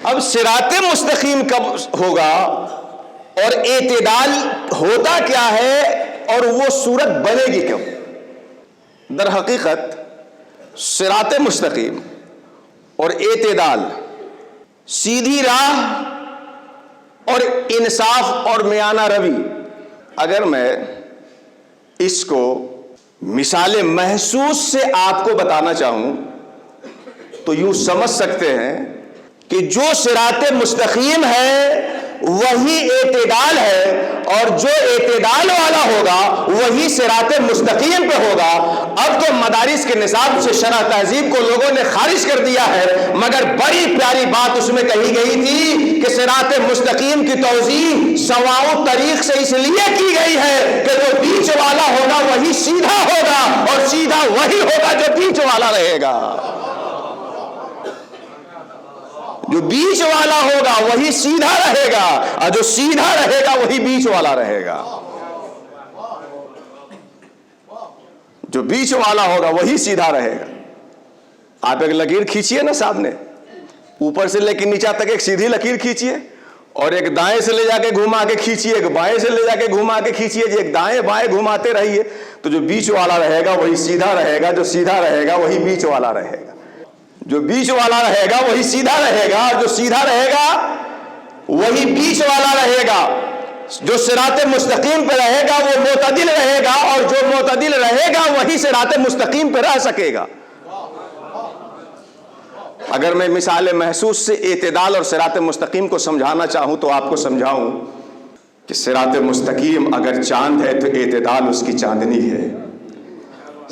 اب صراط مستقیم کب ہوگا اور اعتدال ہوتا کیا ہے اور وہ صورت بنے گی کب؟ در حقیقت صراط مستقیم اور اعتدال، سیدھی راہ اور انصاف اور میانہ روی، اگر میں اس کو مثال محسوس سے آپ کو بتانا چاہوں تو یوں سمجھ سکتے ہیں کہ جو صراط مستقیم ہے وہی اعتدال ہے، اور جو اعتدال والا ہوگا وہی صراط مستقیم پہ ہوگا۔ اب تو مدارس کے نصاب سے شرح تہذیب کو لوگوں نے خارج کر دیا ہے، مگر بڑی پیاری بات اس میں کہی گئی تھی کہ صراط مستقیم کی توضیح سواؤ طریق سے اس لیے کی گئی ہے کہ جو بیچ والا ہوگا وہی سیدھا ہوگا، اور سیدھا وہی ہوگا جو بیچ والا رہے گا۔ جو بیچ والا ہوگا وہی سیدھا رہے گا، اور جو سیدھا رہے گا وہی بیچ والا رہے گا۔ جو بیچ والا ہوگا وہی سیدھا رہے گا۔ آپ ایک لکیر کھینچیے نا سامنے، اوپر سے لے کے نیچے تک ایک سیدھی لکیر کھینچیے، اور ایک دائیں سے لے جا کے گھما کے کھینچیے، ایک بائیں سے لے جا کے گھما کے کھینچیے، ایک دائیں بائیں گھماتے رہیے، تو جو بیچ والا رہے گا وہی سیدھا رہے گا، جو سیدھا رہے گا وہی بیچ والا رہے گا۔ جو بیچ والا رہے گا وہی سیدھا رہے گا، اور جو سیدھا رہے گا وہی بیچ والا رہے گا۔ جو صراط مستقیم پہ رہے گا وہ معتدل رہے گا، اور جو معتدل رہے گا وہی صراط مستقیم پہ رہ سکے گا۔ اگر میں مثال محسوس سے اعتدال اور صراط مستقیم کو سمجھانا چاہوں تو آپ کو سمجھاؤں کہ صراط مستقیم اگر چاند ہے تو اعتدال اس کی چاندنی ہے،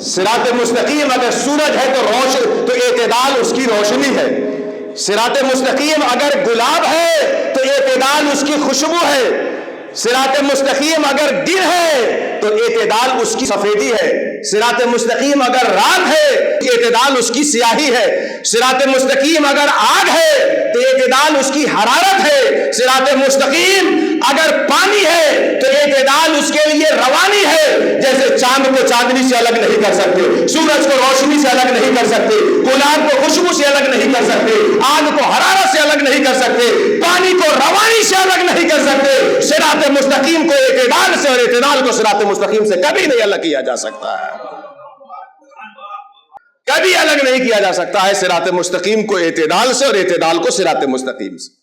صراط مستقیم اگر سورج ہے تو اعتدال اس کی روشنی ہے، صراط مستقیم اگر گلاب ہے تو اعتدال اس کی خوشبو ہے، صراط مستقیم اگر دن ہے تو اعتدال اس کی سفیدی ہے، صراط مستقیم اگر رات ہے تو اعتدال اس کی سیاہی ہے، صراط مستقیم اگر آگ ہے تو اعتدال اس کی حرارت ہے، صراط مستقیم اگر پانی ہے تو اعتدال اس کے لیے روانی ہے۔ جیسے چاند کو چاندنی سے الگ نہیں کر سکتے، سورج کو روشنی سے الگ نہیں کر سکتے، گلاب کو خوشبو سے الگ نہیں کر سکتے، آگ کو حرارت سے الگ نہیں کر سکتے، پانی کو روانی سے الگ نہیں کر سکتے، صراط مستقیم کو اعتدال سے اور اعتدال کو صراط مستقیم سے کبھی نہیں الگ کیا جا سکتا ہے، کبھی الگ نہیں کیا جا سکتا ہے۔ صراط مستقیم کو اعتدال سے اور اعتدال کو صراط مستقیم سے۔